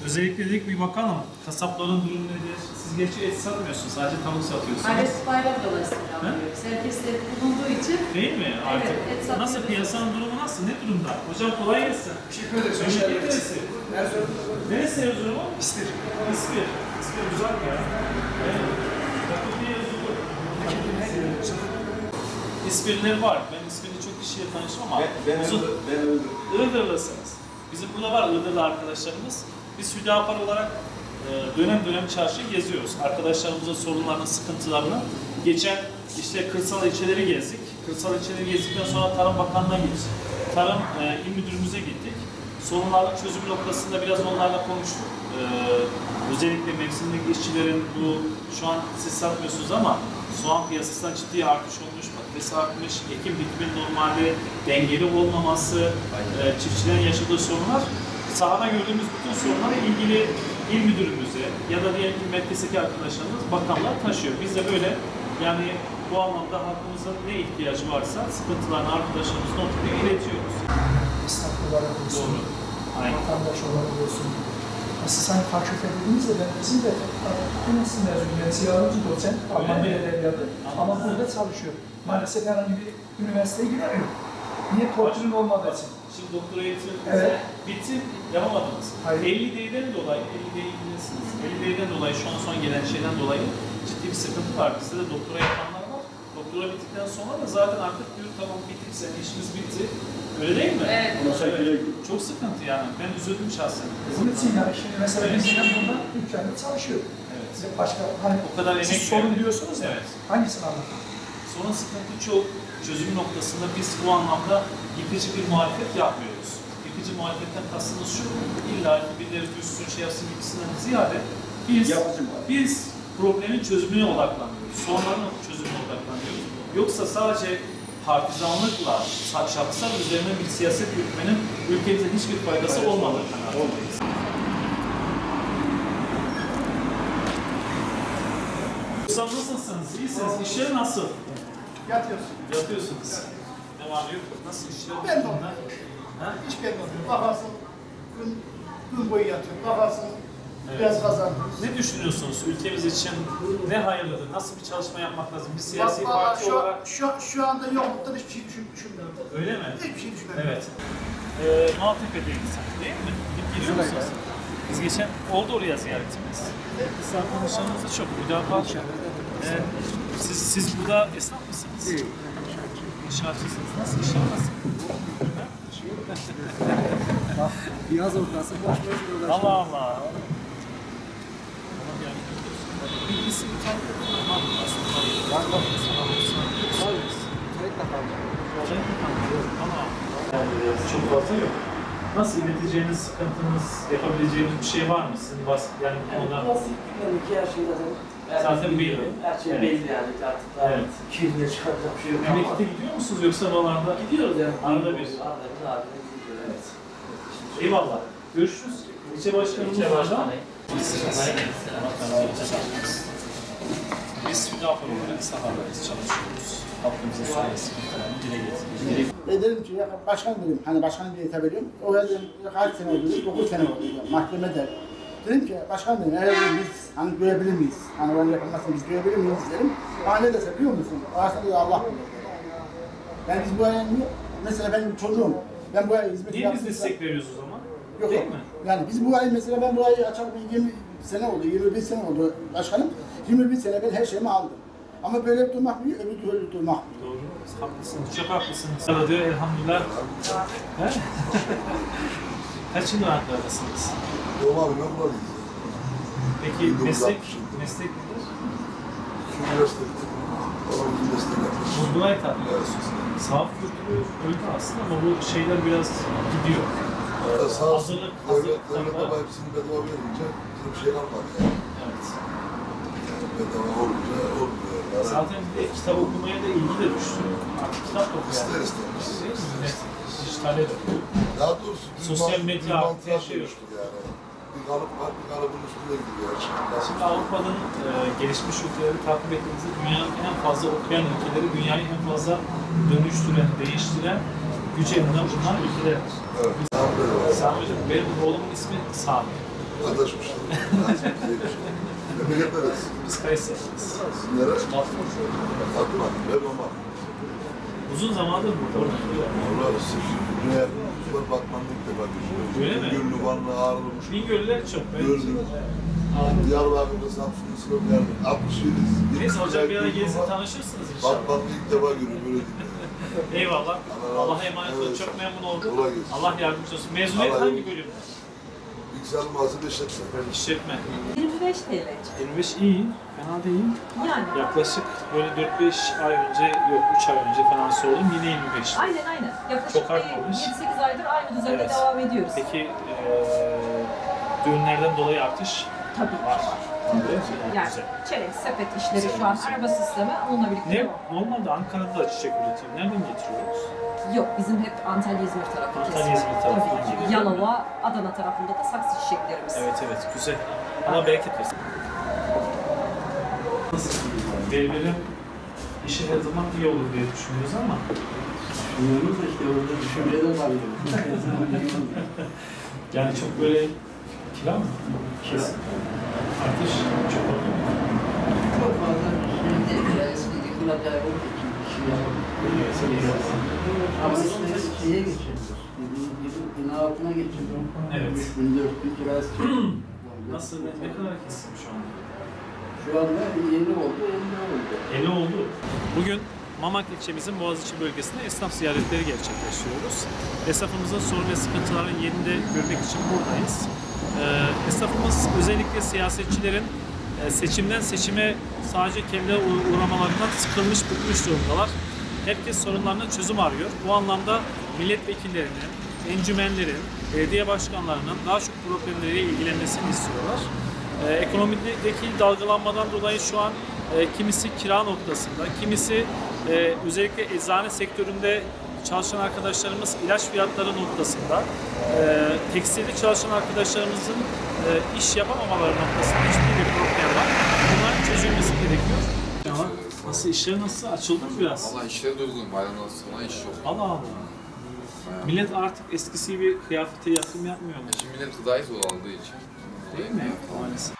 Özellikle dedik bir bakalım. Kasapların durumu nedir? Siz gerçi et satmıyorsunuz, sadece tavuk satıyorsunuz. Ailesi bayram dolayısıyla alıyoruz. Herkes de bulunduğu için. Değil mi? Artık Evet, et satıyoruz. nasıl piyasanın durumu nasıl? Ne durumda? Hocam kolay gelsin. Teşekkür ederiz. Memleket neresi? Erzurum. Neresi Erzurum'un? İstir. İspir. İspir uzak ya. Evet. Fakülteye Erzurum'un. İspirliler var. Ben İspirli çok kişiyle tanıştım ama Ben Iğdırlısınız. Bizim burada var Iğdırlı arkadaşlarımız. Biz Hüdapar olarak dönem dönem çarşı geziyoruz. Arkadaşlarımızın sorunlarını, sıkıntılarını. Geçen işte kırsal ilçeleri gezdik. Kırsal ilçeleri gezdikten sonra Tarım Bakanlığı'na gittik. Tarım İl Müdürümüze gittik. Sorunların çözüm noktasında biraz onlarla konuştuk. Özellikle mevsimlik işçilerin bu, şu an siz satmıyorsunuz ama soğan piyasasında ciddi artış olmuş, patates artmış, ekim bitimin normalde dengeli olmaması, çiftçilerin yaşadığı sorunlar, sahada gördüğümüz bütün sorunları ilgili il müdürümüze ya da diyelim ki merkezdeki arkadaşlarımız, bakanlar taşıyor. Biz de böyle yani bu anlamda halkımızın ne ihtiyacı varsa sıkıntılarını arkadaşlarımızın ortaya iletiyoruz. İslam olarak olsun, Doğru. Aynen. vatandaş olarak olsun. Siz hani fakülte dediğinizde ben bizim de üniversite mezunu, yani siyahlıcı doçent, Alman dil edebiyatı ama burada çalışıyor. Maalesef herhangi bir üniversiteye giremiyor. Niye? Torpilin olmadığı için. Şimdi doktora yetiştirdiniz. Evet. Bitti, yapamadınız. Hayır. 50D'den dolayı, 50D'yi bilirsiniz. 50D'den dolayı, şu an son gelen şeyden dolayı ciddi bir sıkıntı var. Bizde de doktora yapanlar var. Doktora bittikten sonra da zaten artık diyor tamam bittik, senin işimiz bitti. Öyle değil mi? Evet. Evet. Çok sıkıntı yani. Ben üzüldüm şahsen. Bunun için yani şimdi mesela biz yine burada dükkanda çalışıyor. Evet. Size başka hani O kadar emek siz sorun verdik. diyorsunuz da Evet. hangisini anlatayım? Sonra sıkıntı çok. Çözüm noktasında biz bu anlamda yıkıcı bir muhalefet yapmıyoruz. Yıkıcı muhalefetten kastımız şu, illa ki birileri düşsün, şey yapsın gibisinden ziyade biz problemin çözümüne odaklanıyoruz. Sorunların çözümüne odaklanıyoruz. Yoksa sadece partizanlıkla, şahıslar üzerine bir siyaset yürütmenin ülkemize hiçbir faydası olmadığı kanaatindeyız. Hocam nasılsınız? İyisiniz. İşleri nasıl? Yatıyorsun. Yatıyorsunuz. Ne var yok? Nasıl işler? Ben de onlar. Hiç belli olmuyor. Bakarsın gün boyu yatıyor. Bakarsın biraz kazanıyoruz. Ne düşünüyorsunuz ülkemiz için? Ne hayırlıdır? Nasıl bir çalışma yapmak lazım? Bir siyasi parti olarak... Şu anda yokluktan hiçbir şey düşünmüyorum. Öyle mi? Hiçbir şey düşünmüyorum. Evet. Maltepe'deyiz değil mi? Gidip geliyor musunuz? Biz geçen oldu oraya ziyaretimiz. Biz arkadaşlarımız da çok. Müdafaa çok. Siz burada esnaf mısınız? Değil. İnşaatçısınız. Nasıl inşaat nasıl? Yaz ortası boş boş Allah Allah. Bir isim tanıtımlar var mı aslında? Var mı? Çok fazla yok. Nasıl ileteceğiniz, sıkıntınız, yapabileceğiniz bir şey var mı? Sizin yani bu konuda... Klasik günlük her şeyde Zaten belli. Her şey Evet. belli yani artık Evet. kirliye çıkaracak bir şey yok. Memlekete gidiyor musunuz yoksa buralarda? Gidiyoruz yani. Arada bir. Arada bir abi. Evet. Eyvallah. Görüşürüz. İlçe başkanımız var. Biz Hüdapar olarak sahadayız, çalışıyoruz. Halkımıza sorun sıkıntılarını dile getiriyoruz. Dedim ki ya başkan dedim, hani başkanım diye hitap ediyorum. O dedim kaç sene oldu, 9 sene oldu mahkemede. Dedim ki başkan dedim, eğer biz hani görebilir miyiz? Hani onun yapılmasını biz görebilir miyiz dedim. Bana ne dese biliyor musun? Arasında diyor Allah bilir. Yani biz bu aya mesela benim çocuğum, ben bu aya hizmet Niye biz destek veriyoruz o zaman? Yok Değil yok. mi? Yani biz bu ay mesela ben bu ayı açalı 20 sene oldu, 21 sene oldu başkanım. 21 sene ben her şeyimi aldım. Ama böyle durmak mı, öbür türlü durmak mı? Doğru. Haklısınız. Çok haklısınız. Sana diyor elhamdülillah. He? Kaç yıl arkadaşsınız? Normal. Peki meslek nedir? Üniversite. Vurgulay tabii. Sağlık kültürü öldü aslında ama bu şeyler biraz gidiyor. Hazırlık Devlet baba hepsini bedava verince bizim şey kalmadı yani. Evet. Bedava olunca olmuyor. Yani Zaten bir de kitap okumaya da ilgi de düştü. Artık kitap da okuyor. İster istemez. Değil mi? Evet. Dijitale de okuyor. Daha doğrusu Sosyal medya mantığa her şey yok. dönüştü yani. Bir kalıp var, bir kalıbın üstünde gidiyor. Şimdi Avrupa'nın gelişmiş ülkeleri takip ettiğimizde dünyanın en fazla okuyan ülkeleri, dünyayı en fazla dönüştüren, değiştiren Güceninden bunlar ülkelerdir. Evet. Sami Bey var. Sami Hocam, benim oğlumun ismi Sami. Adaşmış. Memleket neresi? Biz Kayseri'yiz. Sizin nere? Batman. Ben Mama. Uzun zamandır burada. Valla buraya Batman'da ilk defa görüyorum. Öyle mi? Gönlü, Vanlı, Ağrılmış. Bingöl'ler çok. Ben Gördüm. Diyarbakır'da, Samsun'da, Sloven'de 67. Neyse hocam bir ara gelsin tanışırsınız inşallah. Batman'da ilk defa görüyorum. Öyle değil. Eyvallah. Allah razı Allah'a olsun. emanet olun. Evet. Çok memnun oldum. Kolay gelsin. Allah yardımcı olsun. Mezuniyet Allah hangi yardımcı bölümde? Bilgisayar mağazası işletme. İşletme. 25 TL. 25 iyi. Fena değil. Yani. Yaklaşık böyle 4-5 ay önce, yok 3 ay önce falan sordum. Yine 25. Aynen. Yaklaşık Çok artmamış. 7-8 aydır aynı düzende Evet. devam ediyoruz. Peki düğünlerden dolayı artış Tabii ki var. var. Yani Güzel. çelenk, sepet işleri şu an araba sistemi onunla birlikte Ne? devam. Normalde Ankara'da da çiçek üretiyor. Nereden getiriyoruz? Yok bizim hep Antalya İzmir tarafı. Antalya, İzmir tarafından Tabii ki. geliyor. Yalova, Adana tarafında da saksı çiçeklerimiz. Evet, güzel. Allah bereket versin. Berberin işi her zaman iyi olur diye düşünüyoruz ama Düşünüyoruz da işte orada düşünmeye de kalıyoruz. yani çok böyle kira mı? Kesin. Artış çok oldu mu? Çok fazla şimdi eski yıkılacağı olduğu için bir şey yapamıyoruz. Ama işte şeye geçiyoruz. Bina altına geçiyoruz. Evet. 3400 kirası çıkıyor. Nasıl, ne kadar kesin şu anda? Şu anda 50 oldu, 50 oldu. 50 oldu. Bugün Mamak ilçemizin Boğaziçi bölgesinde esnaf ziyaretleri gerçekleştiriyoruz. Esnafımızın sorun ve sıkıntılarını yerinde görmek için buradayız. Esnafımız özellikle siyasetçilerin seçimden seçime sadece kendileri uğramalarından sıkılmış, bıkmış durumdalar. Herkes sorunlarına çözüm arıyor. Bu anlamda milletvekillerinin, encümenlerin, belediye başkanlarının daha çok problemleriyle ilgilenmesini istiyorlar. Ekonomideki dalgalanmadan dolayı şu an kimisi kira noktasında, kimisi özellikle eczane sektöründe çalışan arkadaşlarımız ilaç fiyatları noktasında, tekstilde çalışan arkadaşlarımızın iş yapamamaları noktasında ciddi bir problem var. Bunların çözülmesi gerekiyor. Nasıl, işler nasıl? Açıldı mı biraz? Valla işler durgun, bayramdan sonra iş yok. Allah Allah. Millet artık eskisi gibi kıyafete yatırım yapmıyor mu? Şimdi millet gıdayı zor aldığı için. Değil mi? Maalesef.